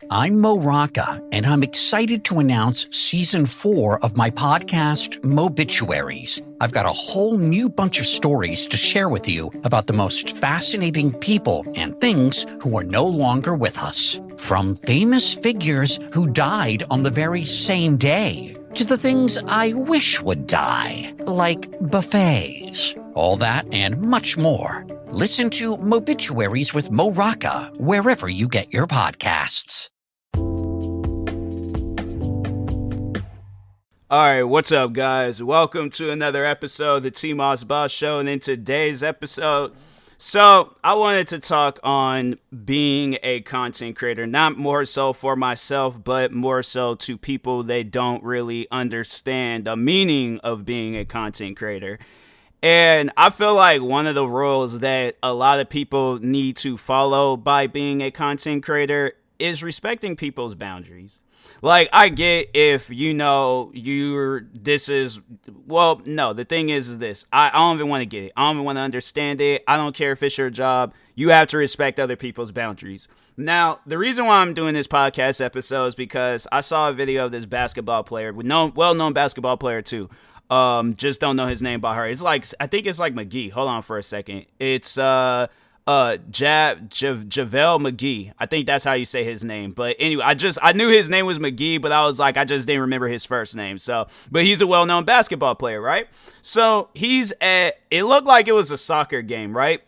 I'm Mo Rocca, and I'm excited to announce Season 4 of my podcast, Mobituaries. I've got a whole new bunch of stories to share with you about the most fascinating people and things who are no longer with us. From famous figures who died on the very same day, to the things I wish would die, like buffets. All that and much more. Listen to Mobituaries with Mo Rocca wherever you get your podcasts. All right, what's up, guys? Welcome to another episode of the TMossBoss Show, and in today's episode, I wanted to talk on being a content creator, not more so for myself, but more so to people that don't really understand the meaning of being a content creator. And I feel like one of the rules that a lot of people need to follow by being a content creator is respecting people's boundaries. Like, I get if, the thing is this. I don't even want to get it. I don't even want to understand it. I don't care if it's your job. You have to respect other people's boundaries. Now, the reason why I'm doing this podcast episode is because I saw a video of this basketball player, well-known basketball player too. Just don't know his name by heart. I think it's like McGee. Hold on for a second. It's JaVale McGee. I think that's how you say his name. But anyway, I knew his name was McGee, but I just didn't remember his first name. But he's a well-known basketball player, right? So it looked like it was a soccer game, right?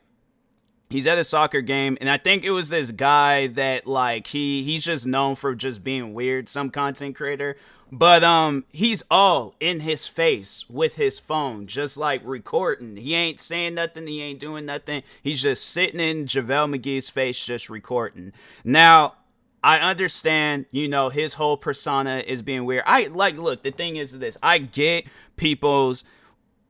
He's at a soccer game, and I think it was this guy that he's just known for just being weird, some content creator. But he's all in his face with his phone, just like recording. He ain't saying nothing. He ain't doing nothing. He's just sitting in JaVale McGee's face, just recording. Now, I understand, his whole persona is being weird. Look, the thing is this. I get people's,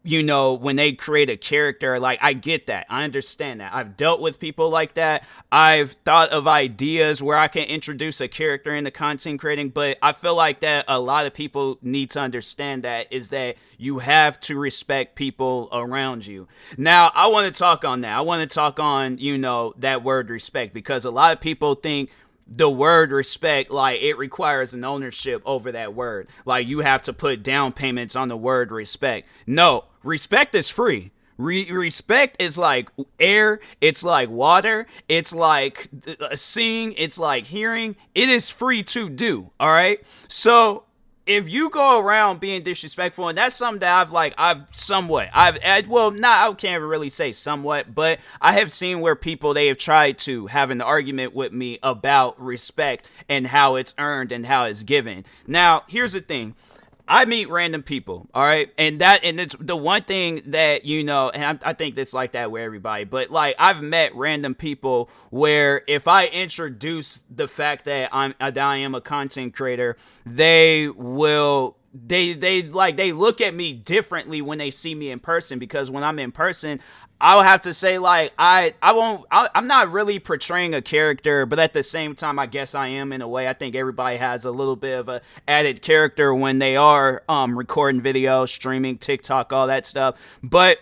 when they create a character, I get that. I understand that. I've dealt with people like that. I've thought of ideas where I can introduce a character into content creating, but I feel like that a lot of people need to understand that is that you have to respect people around you. Now, I want to talk on that. I want to talk on, that word respect, because a lot of people think the word respect, it requires an ownership over that word. You have to put down payments on the word respect. No, respect is free. Respect is like air. It's like water. It's like seeing. It's like hearing. It is free to do. All right. So if you go around being disrespectful, and that's something that I can't really say somewhat, but I have seen where they have tried to have an argument with me about respect and how it's earned and how it's given. Now, here's the thing. I meet random people, all right? And it's the one thing that, and I think it's like that with everybody, but I've met random people where if I introduce the fact that I am a content creator, they look at me differently when they see me in person, because when I'm in person, I'll have to say, I'm not really portraying a character, but at the same time, I guess I am in a way. I think everybody has a little bit of a added character when they are recording videos, streaming, TikTok, all that stuff. But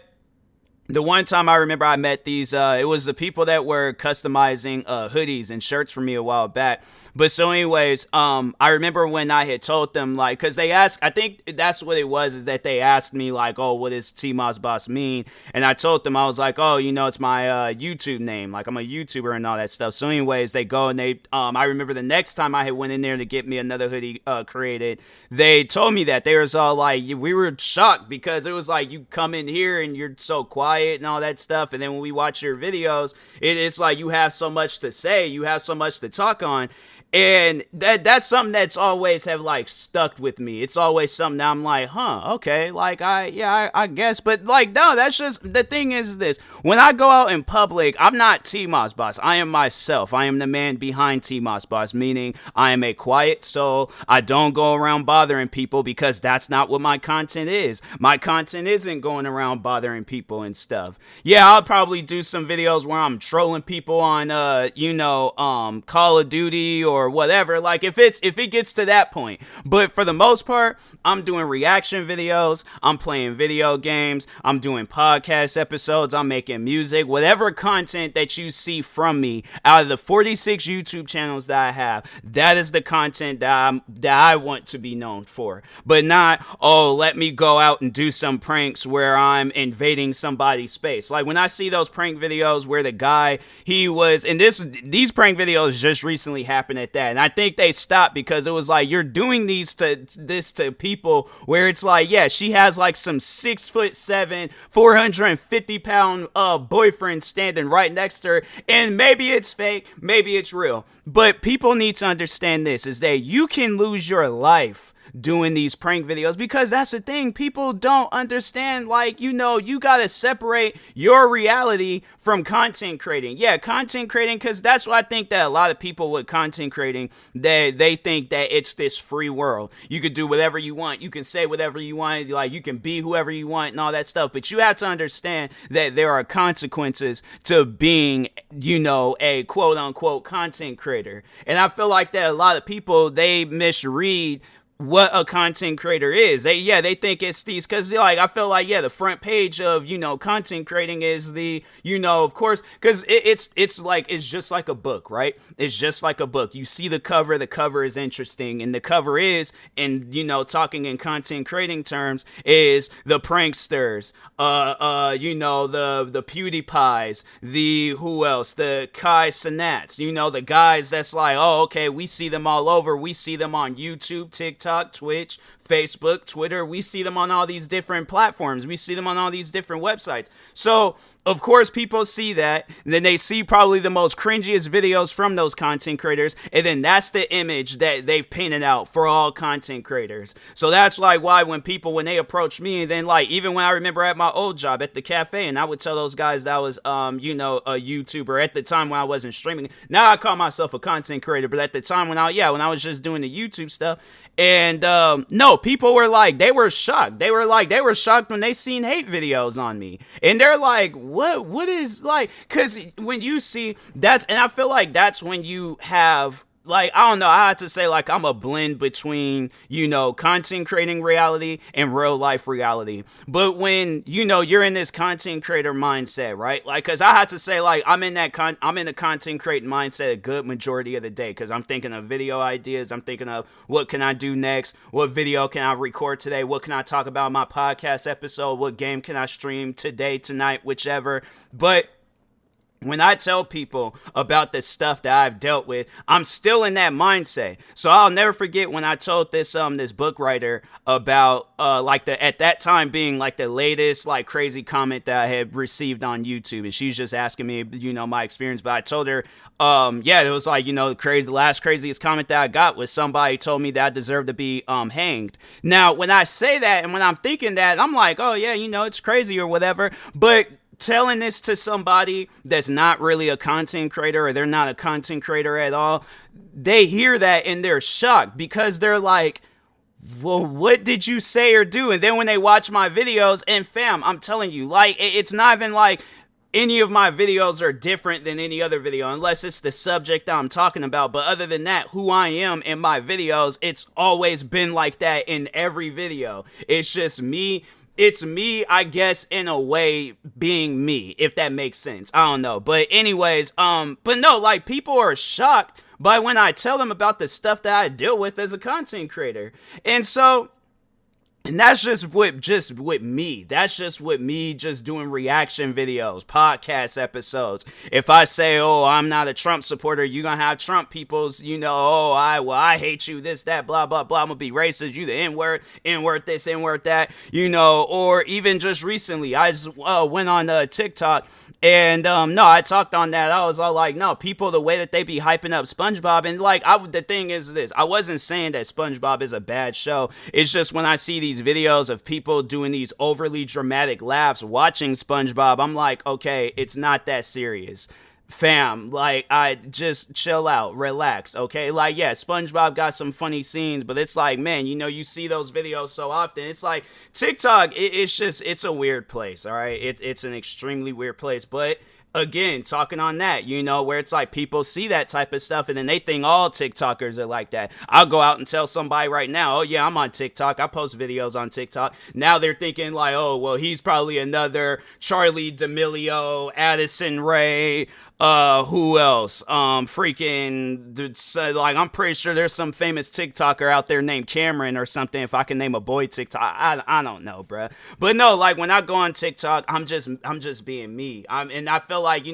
the one time I remember I met these, it was the people that were customizing hoodies and shirts for me a while back. But so anyways, I remember when I had told them, because they asked, I think that's what it was, is that they asked me, oh, what does TMossBoss mean? And I told them, I was like, oh, it's my YouTube name. I'm a YouTuber and all that stuff. So anyways, they go and they, I remember the next time I had went in there to get me another hoodie created, they told me that. They was all we were shocked, because it was you come in here and you're so quiet and all that stuff. And then when we watch your videos, it's you have so much to say, you have so much to talk on. And that's something that's always have stuck with me. It's always something that I'm okay, I guess. But no, that's just, the thing is this. When I go out in public, I'm not TMossBoss. I am myself. I am the man behind TMossBoss, meaning I am a quiet soul. I don't go around bothering people, because that's not what my content is. My content isn't going around bothering people and stuff. Yeah, I'll probably do some videos where I'm trolling people on, Call of Duty, or or whatever, like if it gets to that point. But for the most part, I'm doing reaction videos, I'm playing video games, I'm doing podcast episodes, I'm making music, whatever content that you see from me out of the 46 YouTube channels that I have, that is the content that I want to be known for. But not, oh, let me go out and do some pranks where I'm invading somebody's space. Like when I see those prank videos where the guy, he was, and these prank videos just recently happened at that, and I think they stopped because it was like, you're doing this to people where it's like, yeah, she has like some 6'7", 450-pound boyfriend standing right next to her, and maybe it's fake, maybe it's real, but people need to understand this, is that you can lose your life doing these prank videos, because that's the thing, people don't understand, like, you gotta separate your reality from content creating. Yeah, content creating, because that's what I think that a lot of people with content creating, they think that it's this free world. You could do whatever you want, you can say whatever you want, like you can be whoever you want and all that stuff, but you have to understand that there are consequences to being, a quote-unquote content creator. And I feel like that a lot of people, they misread what a content creator is. They think it's these, because like I feel like, yeah, the front page of content creating is the of course, because it's just like a book, right? It's just like a book. You see the cover is interesting, and the cover is, and talking in content creating terms, is the pranksters, the PewDiePies, the who else, the Kai Cenats, the guys that's like, oh, okay, we see them all over, we see them on YouTube, TikTok, Twitch, Facebook, Twitter. We see them on all these different platforms. We see them on all these different websites. So, of course, people see that, and then they see probably the most cringiest videos from those content creators, and then that's the image that they've painted out for all content creators. So that's like why when they approach me, and then like even when I remember at my old job at the cafe, and I would tell those guys that I was a YouTuber at the time when I wasn't streaming. Now I call myself a content creator, but at the time when I was just doing the YouTube stuff, and no, people were like, they were shocked. They were shocked when they seen hate videos on me, and they're like, what is, like, because when you see that's, and I feel like that's when you have, like, I don't know, I have to say, like, I'm a blend between, content creating reality and real life reality. But when, you're in this content creator mindset, right? Like, because I have to say, like, I'm in the content creating mindset a good majority of the day, because I'm thinking of video ideas. I'm thinking of what can I do next? What video can I record today? What can I talk about in my podcast episode? What game can I stream today, tonight, whichever? But when I tell people about the stuff that I've dealt with, I'm still in that mindset. So I'll never forget when I told this book writer about at that time being like the latest like crazy comment that I had received on YouTube, and she's just asking me my experience. But I told her it was like the last craziest comment that I got was somebody told me that I deserved to be hanged. Now when I say that, and when I'm thinking that, I'm like, oh yeah, it's crazy or whatever, but telling this to somebody that's not really a content creator, or they're not a content creator at all, they hear that and they're shocked, because they're like, well, what did you say or do? And then when they watch my videos, and fam, I'm telling you, like, it's not even like any of my videos are different than any other video, unless it's the subject that I'm talking about. But other than that, who I am in my videos, it's always been like that in every video. It's just me. It's me, I guess, in a way, being me, if that makes sense. I don't know. But anyways, but no, like, people are shocked by when I tell them about the stuff that I deal with as a content creator. And so, and that's just with me. That's just with me just doing reaction videos, podcast episodes. If I say, oh, I'm not a Trump supporter, you're going to have Trump people's, oh, I hate you, this, that, blah, blah, blah. I'm going to be racist, you the N-word this, N-word that, or even just recently, I just went on TikTok. And no, I talked on that. I was all like, no, people, the way that they be hyping up SpongeBob, and like, the thing is this, I wasn't saying that SpongeBob is a bad show. It's just when I see these videos of people doing these overly dramatic laughs watching SpongeBob, I'm like, okay, it's not that serious. Fam, like, I just chill out, relax, okay? Like, yeah, SpongeBob got some funny scenes, but it's like, man, you see those videos so often. It's like, TikTok, it's a weird place, all right? It's an extremely weird place, but again, talking on that, where it's like people see that type of stuff and then they think all TikTokers are like that. I'll go out and tell somebody right now, oh yeah, I'm on TikTok. I post videos on TikTok. Now they're thinking like, oh, well, he's probably another Charlie D'Amelio, Addison Rae, who else? Like, I'm pretty sure there's some famous TikToker out there named Cameron or something. If I can name a boy TikTok, I don't know, bruh. But no, like when I go on TikTok, I'm just being me. And I feel like,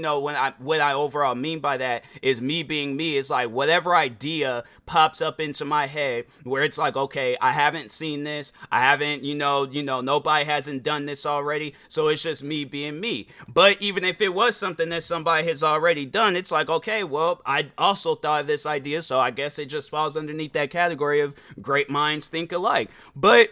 what I overall mean by that is me being me. It's like whatever idea pops up into my head where it's like, okay, I haven't seen this. I haven't, nobody hasn't done this already. So it's just me being me. But even if it was something that somebody has already done, it's like, okay, well, I also thought of this idea, so I guess it just falls underneath that category of great minds think alike. But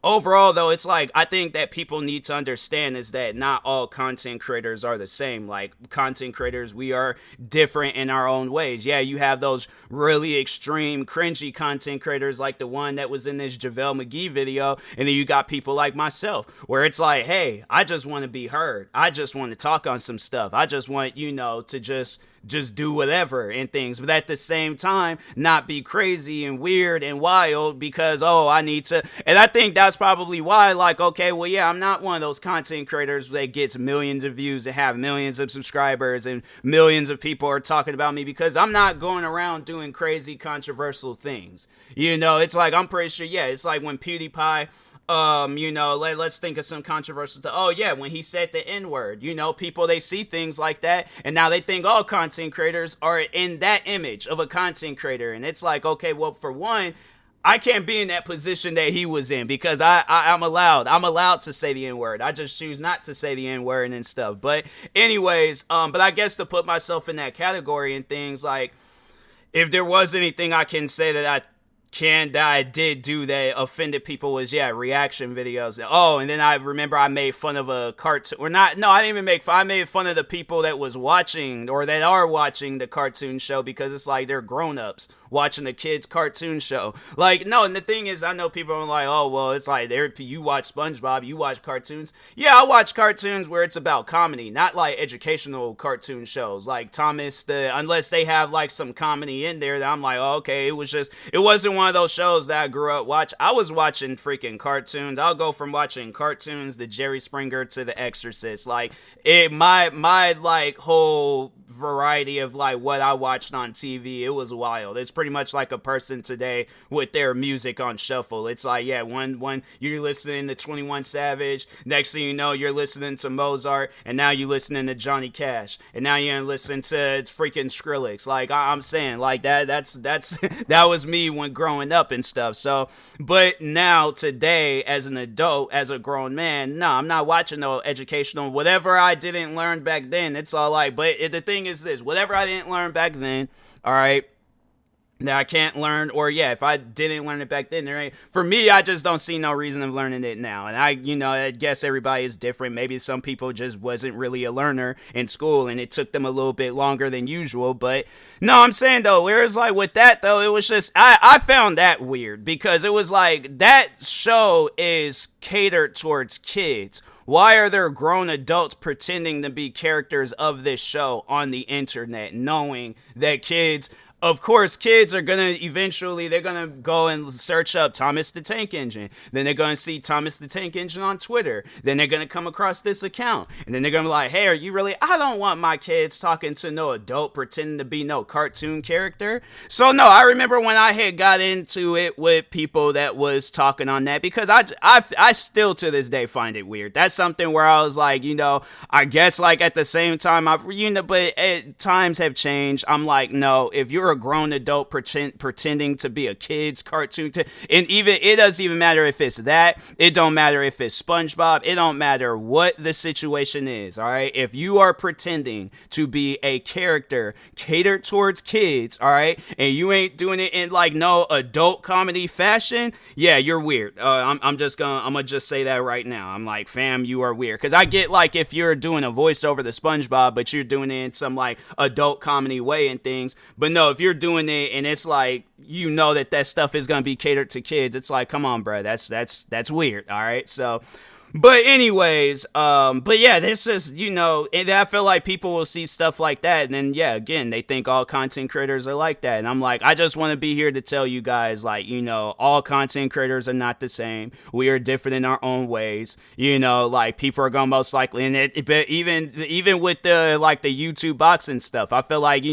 overall, though, it's like, I think that people need to understand is that not all content creators are the same. Like, content creators, we are different in our own ways. Yeah, you have those really extreme, cringy content creators like the one that was in this JaVale McGee video, and then you got people like myself, where it's like, hey, I just want to be heard. I just want to talk on some stuff. I just want, to just do whatever and things, but at the same time not be crazy and weird and wild because, oh, I need to. And I think that's probably why, like, okay, well, yeah, I'm not one of those content creators that gets millions of views and have millions of subscribers and millions of people are talking about me, because I'm not going around doing crazy controversial things. It's like, I'm pretty sure, yeah, it's like when PewDiePie, let's think of some controversial stuff. Oh yeah, when he said the N-word, people, they see things like that and now they think all content creators are in that image of a content creator. And it's like, okay, well, for one, I can't be in that position that he was in because I'm allowed to say the N-word. I just choose not to say the N-word and stuff. But anyways, but I guess to put myself in that category and things, like, if there was anything I can say that I did do that offended people was, yeah, reaction videos. Oh, and then I remember I made fun of a cartoon, or not, no, I didn't even make fun, I made fun of the people that was watching, or that are watching the cartoon show, because it's like they're grown-ups watching a kid's cartoon show. Like, no, and the thing is, I know people are like, oh, well, it's like, you watch SpongeBob, you watch cartoons. Yeah, I watch cartoons where it's about comedy, not like educational cartoon shows, like unless they have like some comedy in there that I'm like, oh, okay, it wasn't one of those shows that I grew up watching. I was watching freaking cartoons. I'll go from watching cartoons to Jerry Springer to The Exorcist. Like, my like whole variety of like what I watched on TV, it was wild. It's pretty much like a person today with their music on shuffle. It's like, yeah, one you're listening to 21 Savage, next thing you know you're listening to Mozart, and now you're listening to Johnny Cash, and now you're gonna listen to freaking Skrillex. Like, I'm saying, like, that's that was me when growing up and stuff. So, but now today as an adult, as a grown man, no, I'm not watching no educational, whatever I didn't learn back then. It's all like, but the thing is this, whatever I didn't learn back then, all right, that I can't learn, or yeah, if I didn't learn it back then, for me, I just don't see no reason of learning it now. And I guess everybody is different. Maybe some people just wasn't really a learner in school and it took them a little bit longer than usual. But no, I'm saying though, whereas like with that though, it was just, I found that weird, because it was like, that show is catered towards kids. Why are there grown adults pretending to be characters of this show on the internet, knowing that kids, of course, kids are going to eventually, they're going to go and search up Thomas the Tank Engine. Then they're going to see Thomas the Tank Engine on Twitter. Then they're going to come across this account. And then they're going to be like, hey, are you really, I don't want my kids talking to no adult pretending to be no cartoon character. So no, I remember when I had got into it with people that was talking on that, because I still to this day find it weird. That's something where I was like, I guess like at the same time, but times have changed. I'm like, no, if you're a grown adult pretending to be a kid's cartoon, and even it doesn't even matter if it's that, it don't matter if it's SpongeBob, it don't matter what the situation is, all right? If you are pretending to be a character catered towards kids, all right, and you ain't doing it in like no adult comedy fashion, yeah, you're weird. I'm gonna just say that right now. I'm like, fam, you are weird. Because I get like if you're doing a voice over the SpongeBob, but you're doing it in some like adult comedy way and things, but no, if you're doing it and it's like, that stuff is gonna be catered to kids, it's like, come on, bro, that's weird. All right, so, But anyways, but yeah, this is, and I feel like people will see stuff like that, and then yeah, again, they think all content creators are like that, and I'm like, I just want to be here to tell you guys, like, all content creators are not the same. We are different in our own ways, like people are gonna most likely, and but even with the like the YouTube boxing stuff, I feel like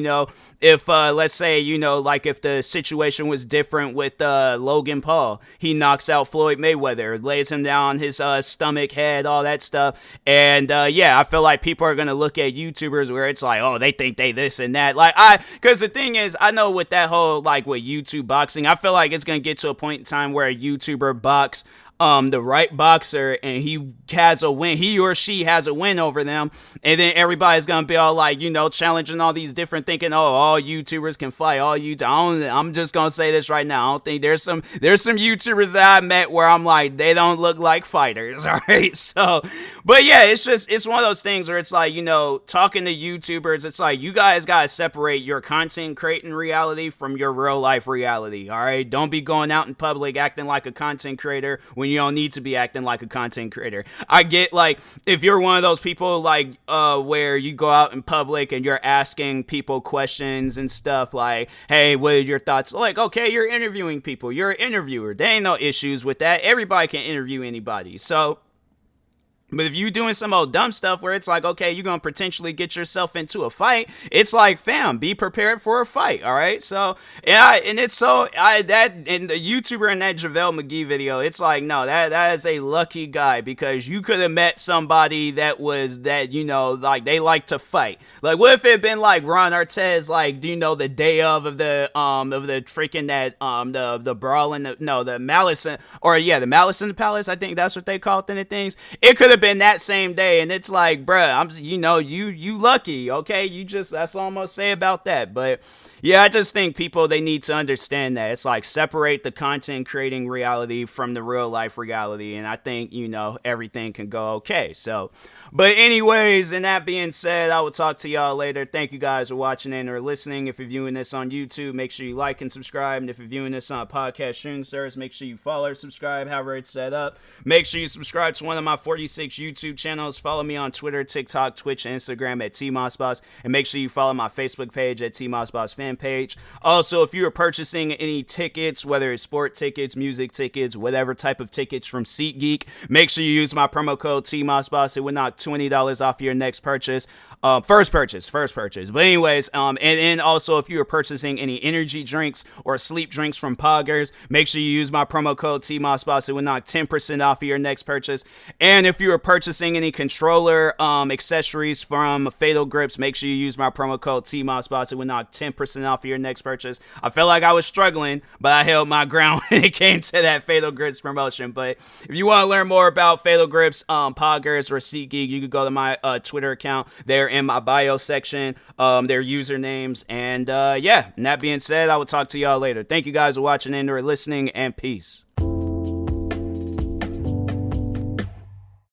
if let's say like if the situation was different with Logan Paul, he knocks out Floyd Mayweather, lays him down, his stomach, head, all that stuff, and yeah, I feel like people are gonna look at YouTubers where it's like, oh, they think they this and that, like because the thing is, I know with that whole like with YouTube boxing, I feel like it's gonna get to a point in time where a YouTuber box the right boxer and he has a win, he or she has a win over them, and then everybody's gonna be all like, challenging all these different, thinking, oh, all YouTubers can fight, I'm just gonna say this right now, I don't think there's some YouTubers that I met where I'm like, they don't look like fighters, all right? So, but yeah, it's one of those things where it's like, talking to YouTubers, it's like, you guys gotta separate your content creating reality from your real life reality, all right? Don't be going out in public acting like a content creator when you don't need to be acting like a content creator. I get, like, if you're one of those people like where you go out in public and you're asking people questions and stuff like, hey, what are your thoughts? Like, okay, you're interviewing people, you're an interviewer, there ain't no issues with that, everybody can interview anybody. So but if you doing some old dumb stuff where it's like, okay, you're going to potentially get yourself into a fight, it's like, fam, be prepared for a fight, all right? So, yeah, and it's so, that, and the YouTuber in that JaVale McGee video, it's like, no, that is a lucky guy, because you could have met somebody that was, that, like, they like to fight. Like, what if it had been like Ron Artest, like, the day of the freaking that, the brawl in the Malice, the Malice in the Palace, I think that's what they call it in the things. It could have been that same day, and it's like, bruh, you lucky, okay? That's all I'm gonna say about that. But yeah, I just think people, they need to understand that it's like, separate the content creating reality from the real life reality, and I think everything can go okay. So, but anyways, and that being said, I will talk to y'all later. Thank you guys for watching and or listening. If you're viewing this on YouTube, make sure you like and subscribe, and if you're viewing this on a podcast streaming service, make sure you follow or subscribe, however it's set up. Make sure you subscribe to one of my 46 YouTube channels. Follow me on Twitter, TikTok, Twitch, and Instagram at TMossBoss, and make sure you follow my Facebook page at TMossBoss fan page. Also, if you are purchasing any tickets, whether it's sport tickets, music tickets, whatever type of tickets from SeatGeek, make sure you use my promo code TMossBoss. It would knock $20 off your next purchase. First purchase. But anyways, and then also, if you are purchasing any energy drinks or sleep drinks from Poggers, make sure you use my promo code TMossBoss. It would knock 10% off of your next purchase. And if you are purchasing any controller accessories from Fatal Grips, make sure you use my promo code TMossBoss. It would knock 10% off of your next purchase. I felt like I was struggling, but I held my ground when it came to that Fatal Grips promotion. But if you want to learn more about Fatal Grips, Poggers, or SeatGeek, you can go to my Twitter account. They're in my bio section, their usernames. And yeah, and that being said, I will talk to y'all later. Thank you guys for watching and or listening, and peace.